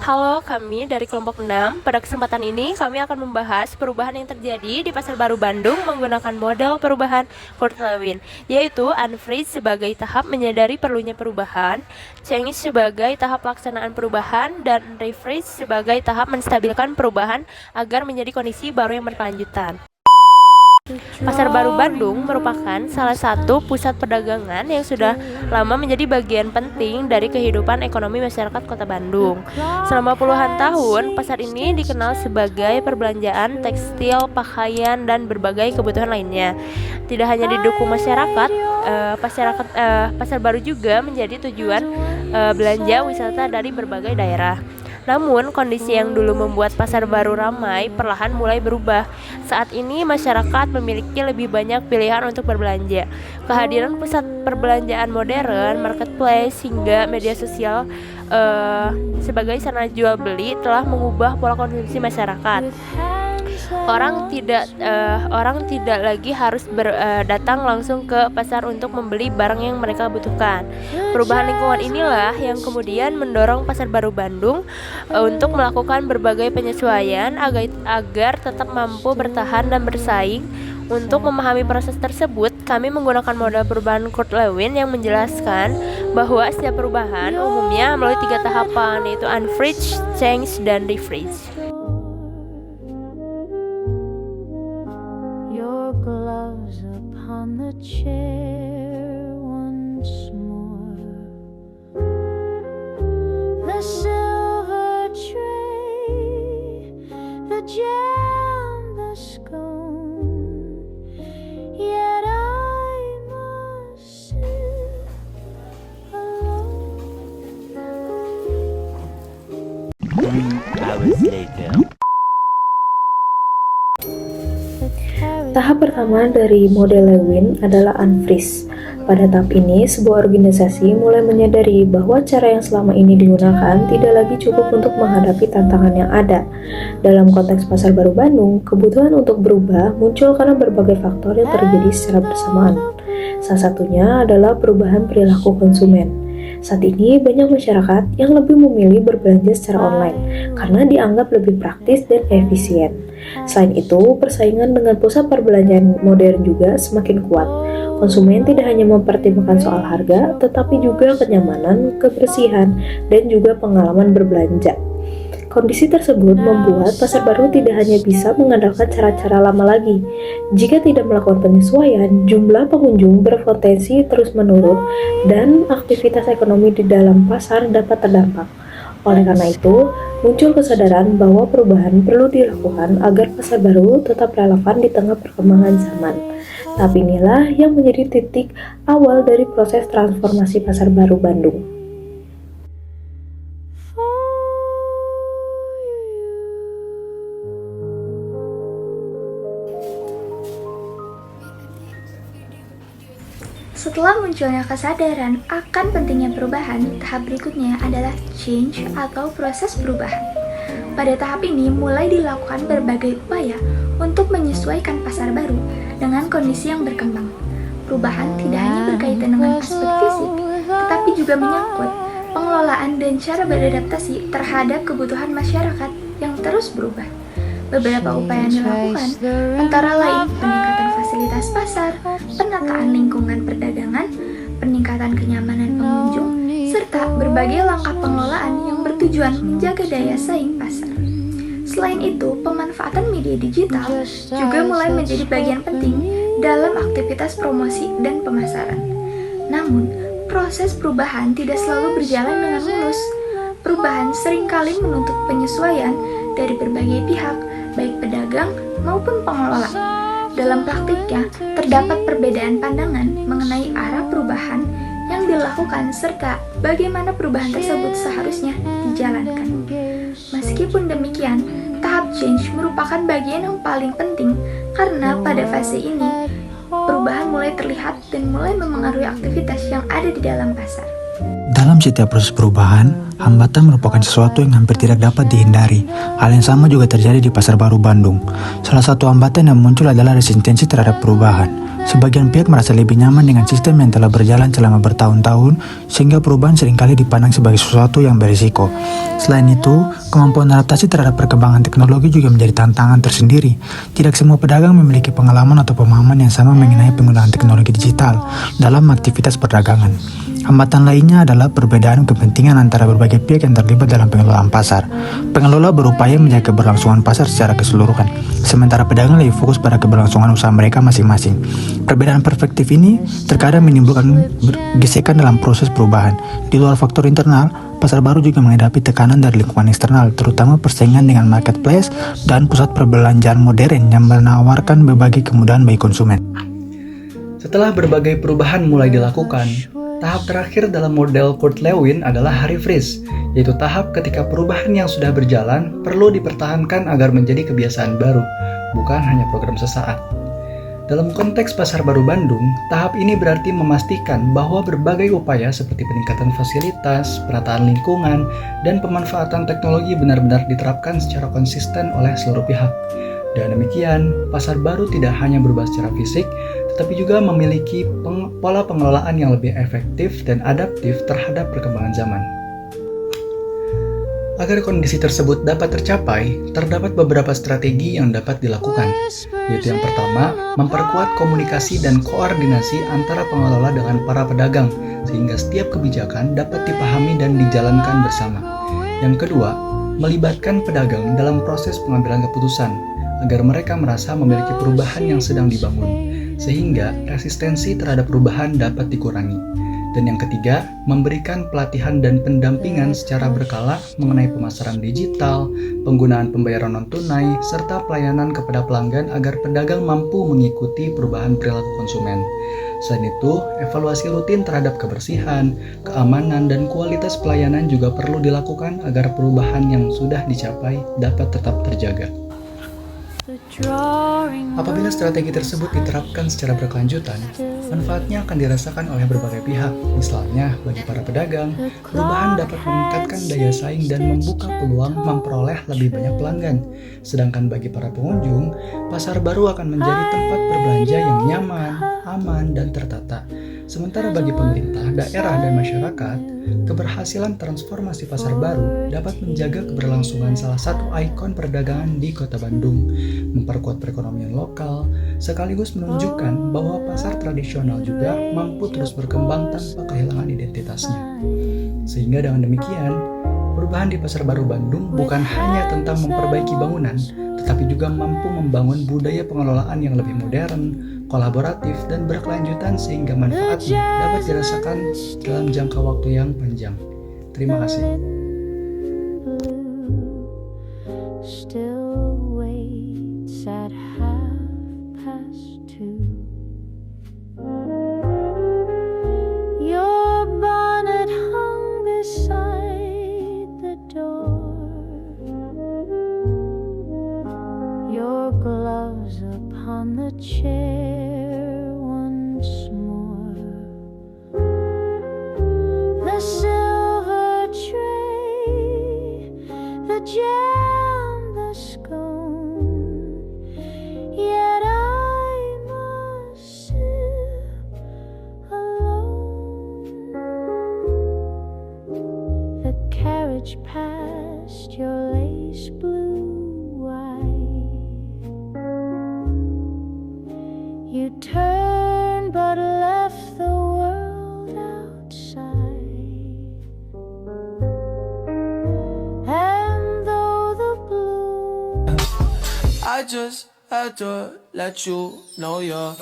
Halo, kami dari kelompok 6. Pada kesempatan ini, kami akan membahas perubahan yang terjadi di Pasar Baru Bandung menggunakan model perubahan Kurt Lewin, yaitu unfreeze sebagai tahap menyadari perlunya perubahan, change sebagai tahap pelaksanaan perubahan, dan refreeze sebagai tahap menstabilkan perubahan agar menjadi kondisi baru yang berkelanjutan. Pasar Baru Bandung merupakan salah satu pusat perdagangan yang sudah lama menjadi bagian penting dari kehidupan ekonomi masyarakat Kota Bandung. Selama puluhan tahun, pasar ini dikenal sebagai perbelanjaan tekstil, pakaian, dan berbagai kebutuhan lainnya. Tidak hanya didukung masyarakat, Pasar Baru juga menjadi tujuan belanja wisata dari berbagai daerah. Namun, kondisi yang dulu membuat Pasar Baru ramai perlahan mulai berubah. Saat ini, masyarakat memiliki lebih banyak pilihan untuk berbelanja. Kehadiran pusat perbelanjaan modern, marketplace, hingga media sosial sebagai sarana jual beli telah mengubah pola konsumsi masyarakat. Orang tidak lagi harus datang langsung ke pasar untuk membeli barang yang mereka butuhkan. Perubahan lingkungan inilah yang kemudian mendorong Pasar Baru Bandung untuk melakukan berbagai penyesuaian agar tetap mampu bertahan dan bersaing. Untuk memahami proses tersebut, kami menggunakan model perubahan Kurt Lewin yang menjelaskan bahwa setiap perubahan umumnya melalui 3 tahapan, yaitu unfreeze, change, dan refreeze. Gloves upon the chair once more. The silver tray, the jam, the scone. Yet I must sit alone. 3 hours later. Tahap pertama dari model Lewin adalah unfreeze. Pada tahap ini, sebuah organisasi mulai menyadari bahwa cara yang selama ini digunakan tidak lagi cukup untuk menghadapi tantangan yang ada. Dalam konteks Pasar Baru Bandung, kebutuhan untuk berubah muncul karena berbagai faktor yang terjadi secara bersamaan. Salah satunya adalah perubahan perilaku konsumen. Saat ini, banyak masyarakat yang lebih memilih berbelanja secara online karena dianggap lebih praktis dan efisien. Selain itu, persaingan dengan pusat perbelanjaan modern juga semakin kuat. Konsumen tidak hanya mempertimbangkan soal harga, tetapi juga kenyamanan, kebersihan, dan juga pengalaman berbelanja. Kondisi tersebut membuat Pasar Baru tidak hanya bisa mengandalkan cara-cara lama lagi. Jika tidak melakukan penyesuaian, jumlah pengunjung berpotensi terus menurun dan aktivitas ekonomi di dalam pasar dapat terdampak. Oleh karena itu, muncul kesadaran bahwa perubahan perlu dilakukan agar Pasar Baru tetap relevan di tengah perkembangan zaman. Tahap inilah yang menjadi titik awal dari proses transformasi Pasar Baru Bandung. Setelah munculnya kesadaran akan pentingnya perubahan, tahap berikutnya adalah change atau proses perubahan. Pada tahap ini mulai dilakukan berbagai upaya untuk menyesuaikan pasar baru dengan kondisi yang berkembang. Perubahan tidak hanya berkaitan dengan aspek fisik, tetapi juga menyangkut pengelolaan dan cara beradaptasi terhadap kebutuhan masyarakat yang terus berubah. Beberapa upaya yang dilakukan antara lain peningkatan fasilitas pasar, penataan lingkungan perdagangan, peningkatan kenyamanan pengunjung, serta berbagai langkah pengelolaan yang bertujuan menjaga daya saing pasar. Selain itu, pemanfaatan media digital juga mulai menjadi bagian penting dalam aktivitas promosi dan pemasaran. Namun, proses perubahan tidak selalu berjalan dengan mulus. Perubahan seringkali menuntut penyesuaian dari berbagai pihak, baik pedagang maupun pengelola. Dalam praktiknya, terdapat perbedaan pandangan mengenai arah perubahan yang dilakukan serta bagaimana perubahan tersebut seharusnya dijalankan. Meskipun demikian, tahap change merupakan bagian yang paling penting karena pada fase ini, perubahan mulai terlihat dan mulai memengaruhi aktivitas yang ada di dalam pasar. Dalam setiap proses perubahan, hambatan merupakan sesuatu yang hampir tidak dapat dihindari. Hal yang sama juga terjadi di Pasar Baru Bandung. Salah satu hambatan yang muncul adalah resistensi terhadap perubahan. Sebagian pihak merasa lebih nyaman dengan sistem yang telah berjalan selama bertahun-tahun, sehingga perubahan seringkali dipandang sebagai sesuatu yang berisiko. Selain itu, kemampuan adaptasi terhadap perkembangan teknologi juga menjadi tantangan tersendiri. Tidak semua pedagang memiliki pengalaman atau pemahaman yang sama mengenai penggunaan teknologi digital dalam aktivitas perdagangan. Hambatan lainnya adalah perbedaan kepentingan antara berbagai pihak yang terlibat dalam pengelolaan pasar. Pengelola berupaya menjaga keberlangsungan pasar secara keseluruhan, sementara pedagang lebih fokus pada keberlangsungan usaha mereka masing-masing. Perbedaan perspektif ini terkadang menimbulkan gesekan dalam proses perubahan. Di luar faktor internal, pasar baru juga menghadapi tekanan dari lingkungan eksternal, terutama persaingan dengan marketplace dan pusat perbelanjaan modern yang menawarkan berbagai kemudahan bagi konsumen. Setelah berbagai perubahan mulai dilakukan, tahap terakhir dalam model Kurt-Lewin adalah hari freeze, yaitu tahap ketika perubahan yang sudah berjalan perlu dipertahankan agar menjadi kebiasaan baru, bukan hanya program sesaat. Dalam konteks Pasar Baru Bandung, tahap ini berarti memastikan bahwa berbagai upaya seperti peningkatan fasilitas, penataan lingkungan, dan pemanfaatan teknologi benar-benar diterapkan secara konsisten oleh seluruh pihak. Dengan demikian, pasar baru tidak hanya berubah secara fisik, tetapi juga memiliki pola pengelolaan yang lebih efektif dan adaptif terhadap perkembangan zaman. Agar kondisi tersebut dapat tercapai, terdapat beberapa strategi yang dapat dilakukan, yaitu yang pertama, memperkuat komunikasi dan koordinasi antara pengelola dengan para pedagang, sehingga setiap kebijakan dapat dipahami dan dijalankan bersama. Yang kedua, melibatkan pedagang dalam proses pengambilan keputusan, agar mereka merasa memiliki perubahan yang sedang dibangun, sehingga resistensi terhadap perubahan dapat dikurangi. Dan yang ketiga, memberikan pelatihan dan pendampingan secara berkala mengenai pemasaran digital, penggunaan pembayaran non-tunai, serta pelayanan kepada pelanggan agar pedagang mampu mengikuti perubahan perilaku konsumen. Selain itu, evaluasi rutin terhadap kebersihan, keamanan, dan kualitas pelayanan juga perlu dilakukan agar perubahan yang sudah dicapai dapat tetap terjaga. Apabila strategi tersebut diterapkan secara berkelanjutan, manfaatnya akan dirasakan oleh berbagai pihak. Misalnya, bagi para pedagang, perubahan dapat meningkatkan daya saing dan membuka peluang memperoleh lebih banyak pelanggan. Sedangkan bagi para pengunjung, pasar baru akan menjadi tempat berbelanja yang nyaman, aman, dan tertata. Sementara bagi pemerintah, daerah, dan masyarakat, keberhasilan transformasi pasar baru dapat menjaga keberlangsungan salah satu ikon perdagangan di Kota Bandung, memperkuat perekonomian lokal, sekaligus menunjukkan bahwa pasar tradisional juga mampu terus berkembang tanpa kehilangan identitasnya. Sehingga dengan demikian, perubahan di Pasar Baru Bandung bukan hanya tentang memperbaiki bangunan, tetapi juga mampu membangun budaya pengelolaan yang lebih modern, kolaboratif, dan berkelanjutan sehingga manfaatnya dapat dirasakan dalam jangka waktu yang panjang. Terima kasih. Still waits at 2:30. Your bonnet hung beside the door, your gloves upon the chair once more. The silver tray, the jam, the scone, yet I must sip alone. The carriage passed your lace blue eye. You turned but left the world outside. And though the blue I just had to let you know you're